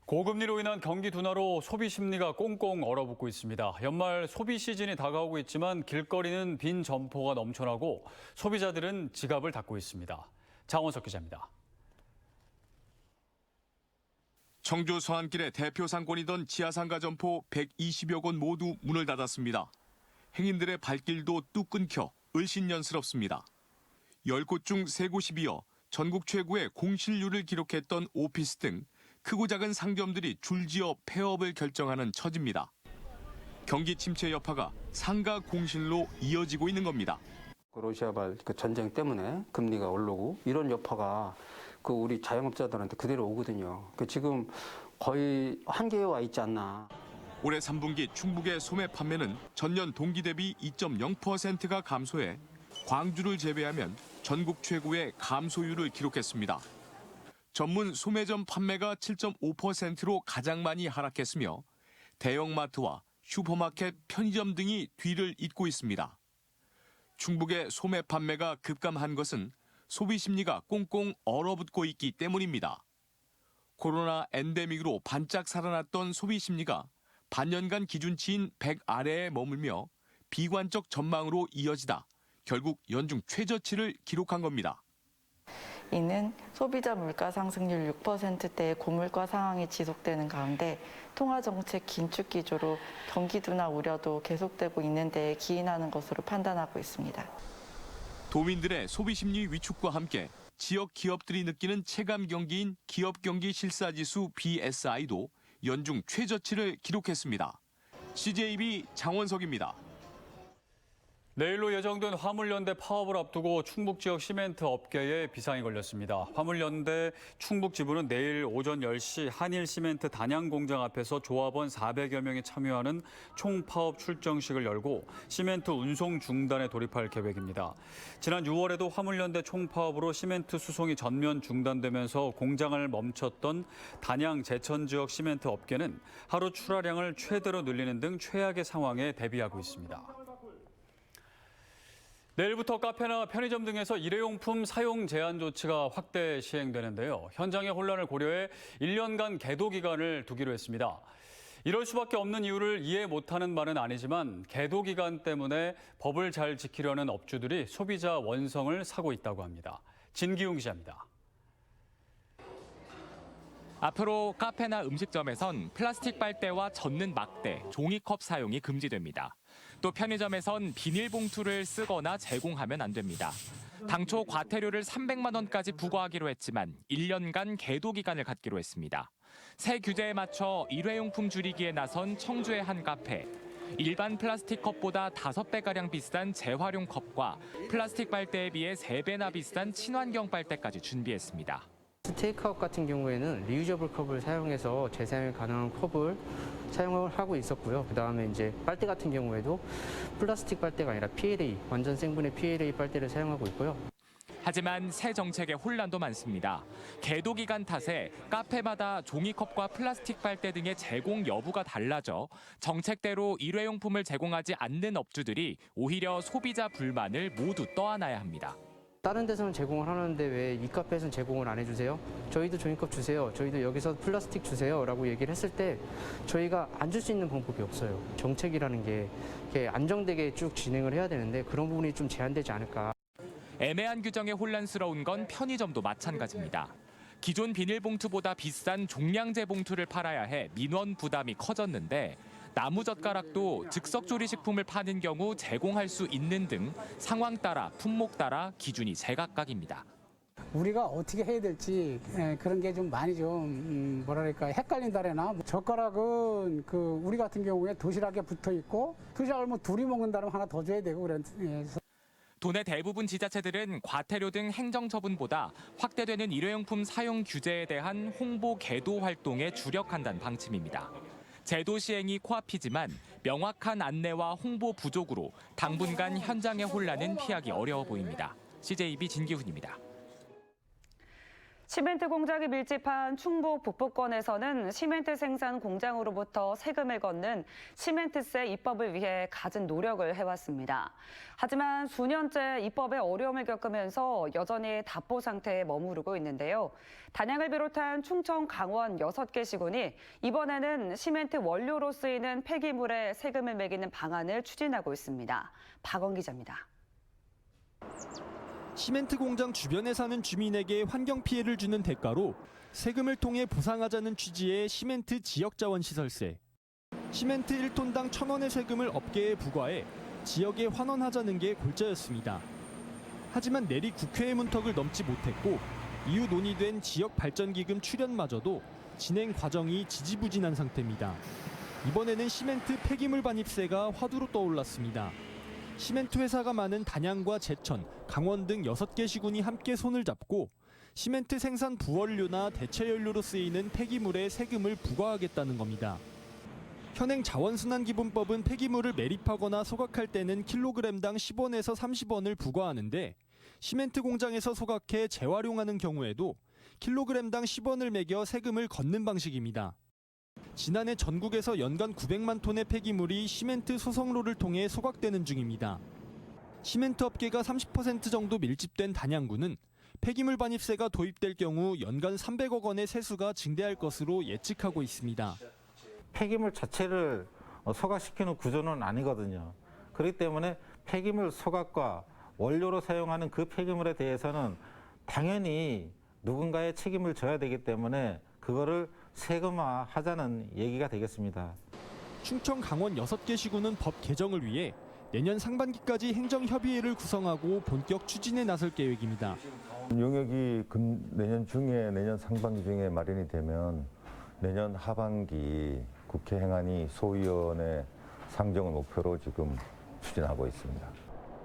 고금리로 인한 경기 둔화로 소비 심리가 꽁꽁 얼어붙고 있습니다. 연말 소비 시즌이 다가오고 있지만 길거리는 빈 점포가 넘쳐나고 소비자들은 지갑을 닫고 있습니다. 장원석 기자입니다. 청주 서안길의 대표 상권이던 지하상가 점포 120여 곳 모두 문을 닫았습니다. 행인들의 발길도 뚝 끊겨 을신년스럽습니다. 10곳 중 3곳이 비어 전국 최고의 공실률을 기록했던 오피스 등 크고 작은 상점들이 줄지어 폐업을 결정하는 처지입니다. 경기 침체 여파가 상가 공실로 이어지고 있는 겁니다. 러시아발 전쟁 때문에 금리가 오르고 이런 여파가 우리 자영업자들한테 그대로 오거든요. 지금 거의 한계에 와 있지 않나. 올해 3분기 충북의 소매 판매는 전년 동기 대비 2.0%가 감소해 광주를 제외하면 전국 최고의 감소율을 기록했습니다. 전문 소매점 판매가 7.5%로 가장 많이 하락했으며 대형마트와 슈퍼마켓, 편의점 등이 뒤를 잇고 있습니다. 충북의 소매 판매가 급감한 것은 소비 심리가 꽁꽁 얼어붙고 있기 때문입니다. 코로나 엔데믹으로 반짝 살아났던 소비 심리가 반년간 기준치인 100 아래에 머물며 비관적 전망으로 이어지다 결국 연중 최저치를 기록한 겁니다. 이는 소비자 물가 상승률 6%대의 고물가 상황이 지속되는 가운데 통화정책 긴축 기조로 경기 둔화 우려도 계속되고 있는 데에 기인하는 것으로 판단하고 있습니다. 도민들의 소비 심리 위축과 함께 지역 기업들이 느끼는 체감 경기인 기업 경기 실사지수 BSI도 연중 최저치를 기록했습니다. CJB 장원석입니다. 내일로 예정된 화물연대 파업을 앞두고 충북 지역 시멘트 업계에 비상이 걸렸습니다. 화물연대 충북지부는 내일 오전 10시 한일시멘트 단양공장 앞에서 조합원 400여 명이 참여하는 총파업 출정식을 열고 시멘트 운송 중단에 돌입할 계획입니다. 지난 6월에도 화물연대 총파업으로 시멘트 수송이 전면 중단되면서 공장을 멈췄던 단양 제천 지역 시멘트 업계는 하루 출하량을 최대로 늘리는 등 최악의 상황에 대비하고 있습니다. 내일부터 카페나 편의점 등에서 일회용품 사용 제한 조치가 확대 시행되는데요. 현장의 혼란을 고려해 1년간 계도 기간을 두기로 했습니다. 이럴 수밖에 없는 이유를 이해 못하는 말은 아니지만 계도 기간 때문에 법을 잘 지키려는 업주들이 소비자 원성을 사고 있다고 합니다. 진기웅 기자입니다. 앞으로 카페나 음식점에선 플라스틱 빨대와 젖는 막대, 종이컵 사용이 금지됩니다. 또 편의점에선 비닐봉투를 쓰거나 제공하면 안 됩니다. 당초 과태료를 300만 원까지 부과하기로 했지만 1년간 계도 기간을 갖기로 했습니다. 새 규제에 맞춰 일회용품 줄이기에 나선 청주의 한 카페. 일반 플라스틱 컵보다 5배가량 비싼 재활용 컵과 플라스틱 빨대에 비해 3배나 비싼 친환경 빨대까지 준비했습니다. 테이크아웃 같은 경우에는 리유저블 컵을 사용해서 재사용 가능한 컵을 사용을 하고 있었고요. 그다음에 이제 빨대 같은 경우에도 플라스틱 빨대가 아니라 PLA, 완전 생분해 PLA 빨대를 사용하고 있고요. 하지만 새 정책에 혼란도 많습니다. 계도 기간 탓에 카페마다 종이컵과 플라스틱 빨대 등의 제공 여부가 달라져 정책대로 일회용품을 제공하지 않는 업주들이 오히려 소비자 불만을 모두 떠안아야 합니다. 다른 데서는 제공을 하는데 왜 이 카페에서는 제공을 안 해주세요? 저희도 종이컵 주세요. 저희도 여기서 플라스틱 주세요. 라고 얘기를 했을 때 저희가 안 줄 수 있는 방법이 없어요. 정책이라는 게 이렇게 안정되게 쭉 진행을 해야 되는데 그런 부분이 좀 제한되지 않을까. 애매한 규정에 혼란스러운 건 편의점도 마찬가지입니다. 기존 비닐봉투보다 비싼 종량제 봉투를 팔아야 해 민원 부담이 커졌는데 나무젓가락도 즉석조리식품을 파는 경우 제공할 수 있는 등 상황 따라 품목 따라 기준이 제각각입니다. 우리가 어떻게 해야 될지 그런 게 좀 많이 좀 뭐랄까 헷갈린다래나. 젓가락은 우리 같은 경우에 도시락에 붙어 있고 도시락을 뭐 둘이 먹는다면 하나 더 줘야 되고 그래서. 도내 대부분 지자체들은 과태료 등 행정처분보다 확대되는 일회용품 사용 규제에 대한 홍보 계도 활동에 주력한다는 방침입니다. 제도 시행이 코앞이지만 명확한 안내와 홍보 부족으로 당분간 현장의 혼란은 피하기 어려워 보입니다. CJB 진기훈입니다. 시멘트 공장이 밀집한 충북 북부권에서는 시멘트 생산 공장으로부터 세금을 걷는 시멘트세 입법을 위해 갖은 노력을 해왔습니다. 하지만 수년째 입법에 어려움을 겪으면서 여전히 답보 상태에 머무르고 있는데요. 단양을 비롯한 충청, 강원 6개 시군이 이번에는 시멘트 원료로 쓰이는 폐기물에 세금을 매기는 방안을 추진하고 있습니다. 박원 기자입니다. 시멘트 공장 주변에 사는 주민에게 환경 피해를 주는 대가로 세금을 통해 보상하자는 취지의 시멘트 지역자원시설세. 시멘트 1톤당 1,000원의 세금을 업계에 부과해 지역에 환원하자는 게 골자였습니다. 하지만 내리 국회의 문턱을 넘지 못했고 이후 논의된 지역발전기금 출연마저도 진행 과정이 지지부진한 상태입니다. 이번에는 시멘트 폐기물 반입세가 화두로 떠올랐습니다. 시멘트 회사가 많은 단양과 제천, 강원 등 6개 시군이 함께 손을 잡고 시멘트 생산 부원료나 대체 연료로 쓰이는 폐기물에 세금을 부과하겠다는 겁니다. 현행 자원순환기본법은 폐기물을 매립하거나 소각할 때는 킬로그램당 10원에서 30원을 부과하는데 시멘트 공장에서 소각해 재활용하는 경우에도 킬로그램당 10원을 매겨 세금을 걷는 방식입니다. 지난해 전국에서 연간 900만 톤의 폐기물이 시멘트 소성로를 통해 소각되는 중입니다. 시멘트 업계가 30% 정도 밀집된 단양구는 폐기물 반입세가 도입될 경우 연간 300억 원의 세수가 증대할 것으로 예측하고 있습니다. 폐기물 자체를 소각시키는 구조는 아니거든요. 그렇기 때문에 폐기물 소각과 원료로 사용하는 그 폐기물에 대해서는 당연히 누군가의 책임을 져야 되기 때문에 그거를 세금화하자는 얘기가 되겠습니다. 충청, 강원 6개 시군은 법 개정을 위해 내년 상반기까지 행정협의회를 구성하고 본격 추진에 나설 계획입니다. 용역이 내년 중에, 내년 상반기 중에 마련이 되면 내년 하반기 국회 행안위 소위원회 상정을 목표로 지금 추진하고 있습니다.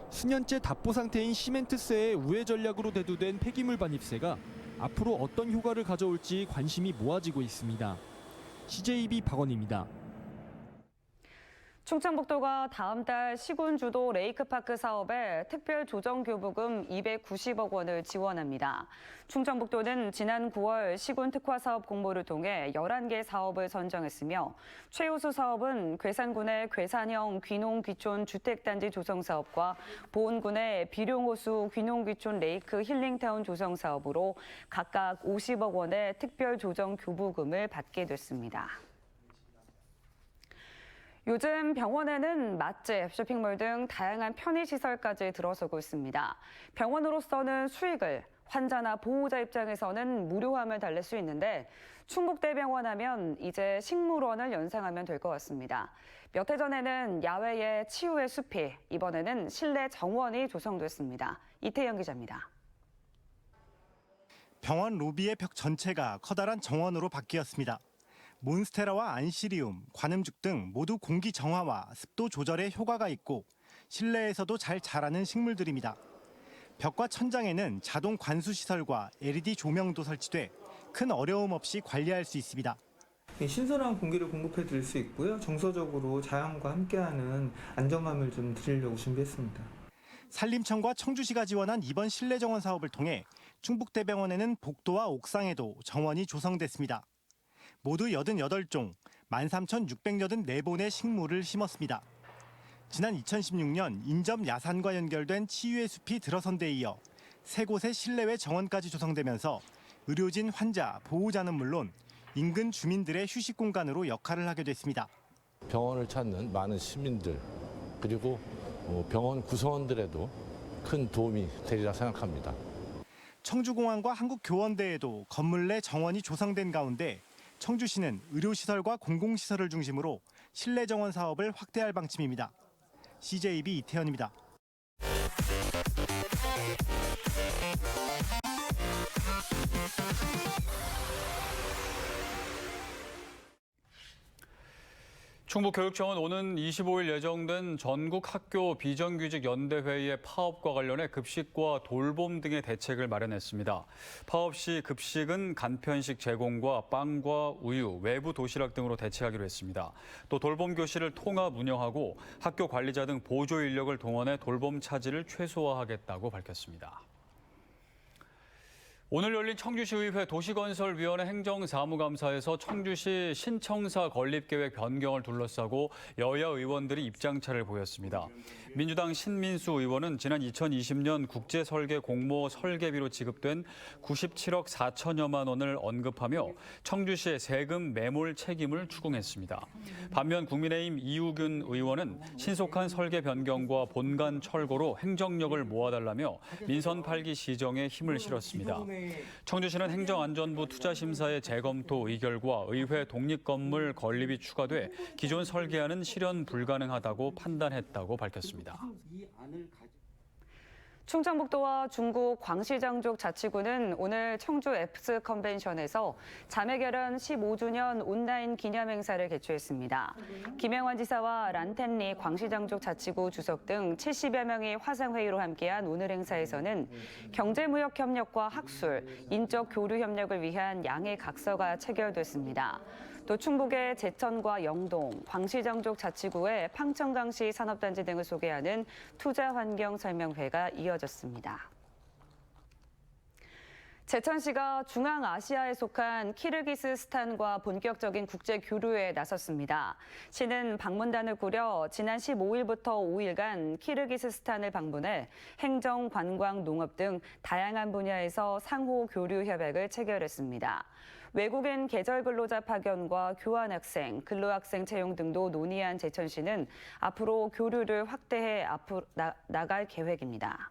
수년째 답보 상태인 시멘트세의 우회 전략으로 대두된 폐기물 반입세가 앞으로 어떤 효과를 가져올지 관심이 모아지고 있습니다. CJB 박원입니다. 충청북도가 다음 달 시군 주도 레이크파크 사업에 특별 조정교부금 290억 원을 지원합니다. 충청북도는 지난 9월 시군 특화 사업 공모를 통해 11개 사업을 선정했으며 최우수 사업은 괴산군의 괴산형 귀농귀촌 주택단지 조성 사업과 보은군의 비룡호수 귀농귀촌 레이크 힐링타운 조성 사업으로 각각 50억 원의 특별 조정 교부금을 받게 됐습니다. 요즘 병원에는 맛집, 쇼핑몰 등 다양한 편의시설까지 들어서고 있습니다. 병원으로서는 수익을, 환자나 보호자 입장에서는 무료함을 달랠 수 있는데 충북대병원 하면 이제 식물원을 연상하면 될 것 같습니다. 몇 해 전에는 야외에 치유의 숲이, 이번에는 실내 정원이 조성됐습니다. 이태영 기자입니다. 병원 로비의 벽 전체가 커다란 정원으로 바뀌었습니다. 몬스테라와 안시리움, 관음죽 등 모두 공기 정화와 습도 조절에 효과가 있고 실내에서도 잘 자라는 식물들입니다. 벽과 천장에는 자동 관수 시설과 LED 조명도 설치돼 큰 어려움 없이 관리할 수 있습니다. 신선한 공기를 공급해 드릴 수 있고요. 정서적으로 자연과 함께하는 안정감을 좀 드리려고 준비했습니다. 산림청과 청주시가 지원한 이번 실내 정원 사업을 통해 충북대병원에는 복도와 옥상에도 정원이 조성됐습니다. 모두 88종, 13,684본의 식물을 심었습니다. 지난 2016년 인접 야산과 연결된 치유의 숲이 들어선 데 이어 3곳의 실내외 정원까지 조성되면서 의료진, 환자, 보호자는 물론 인근 주민들의 휴식 공간으로 역할을 하게 됐습니다. 병원을 찾는 많은 시민들 그리고 병원 구성원들에도 큰 도움이 되리라 생각합니다. 청주공항과 한국교원대에도 건물 내 정원이 조성된 가운데 청주시는 의료시설과 공공시설을 중심으로 실내 정원 사업을 확대할 방침입니다. CJB 이태현입니다. 충북교육청은 오는 25일 예정된 전국 학교 비정규직 연대회의의 파업과 관련해 급식과 돌봄 등의 대책을 마련했습니다. 파업 시 급식은 간편식 제공과 빵과 우유, 외부 도시락 등으로 대체하기로 했습니다. 또 돌봄 교실을 통합 운영하고 학교 관리자 등 보조 인력을 동원해 돌봄 차질을 최소화하겠다고 밝혔습니다. 오늘 열린 청주시의회 도시건설위원회 행정사무감사에서 청주시 신청사 건립계획 변경을 둘러싸고 여야 의원들이 입장차를 보였습니다. 민주당 신민수 의원은 지난 2020년 국제설계 공모 설계비로 지급된 97억 4천여만 원을 언급하며 청주시의 세금 매몰 책임을 추궁했습니다. 반면 국민의힘 이우균 의원은 신속한 설계 변경과 본관 철거로 행정력을 모아달라며 민선 8기 시정에 힘을 실었습니다. 청주시는 행정안전부 투자심사의 재검토 의결과 의회 독립건물 건립이 추가돼 기존 설계안은 실현 불가능하다고 판단했다고 밝혔습니다. 충청북도와 중국 광시장족 자치구는 오늘 청주 앱스 컨벤션에서 자매결연 15주년 온라인 기념행사를 개최했습니다. 김영환 지사와 란텐리 광시장족 자치구 주석 등 70여 명이 화상회의로 함께한 오늘 행사에서는 경제무역 협력과 학술, 인적 교류 협력을 위한 양해 각서가 체결됐습니다. 또 충북의 제천과 영동, 광시장족 자치구의 팡천강시 산업단지 등을 소개하는 투자환경 설명회가 이어졌습니다. 제천시가 중앙아시아에 속한 키르기스스탄과 본격적인 국제 교류에 나섰습니다. 시는 방문단을 꾸려 지난 15일부터 5일간 키르기스스탄을 방문해 행정, 관광, 농업 등 다양한 분야에서 상호 교류 협약을 체결했습니다. 외국인 계절 근로자 파견과 교환 학생, 근로학생 채용 등도 논의한 제천시는 앞으로 교류를 확대해 나갈 계획입니다.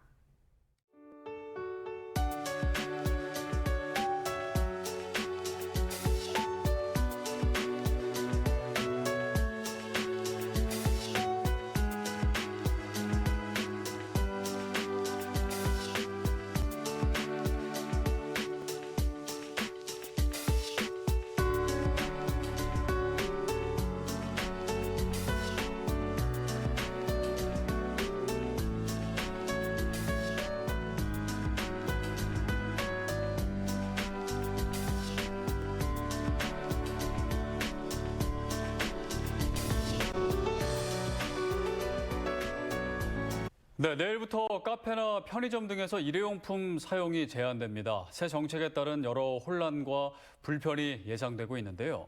네, 내일부터 카페나 편의점 등에서 일회용품 사용이 제한됩니다. 새 정책에 따른 여러 혼란과 불편이 예상되고 있는데요.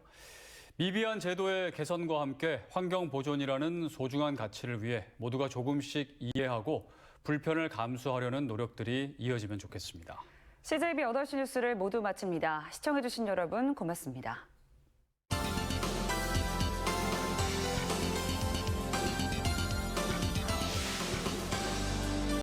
미비한 제도의 개선과 함께 환경 보존이라는 소중한 가치를 위해 모두가 조금씩 이해하고 불편을 감수하려는 노력들이 이어지면 좋겠습니다. CJB 8시 뉴스를 모두 마칩니다. 시청해주신 여러분 고맙습니다.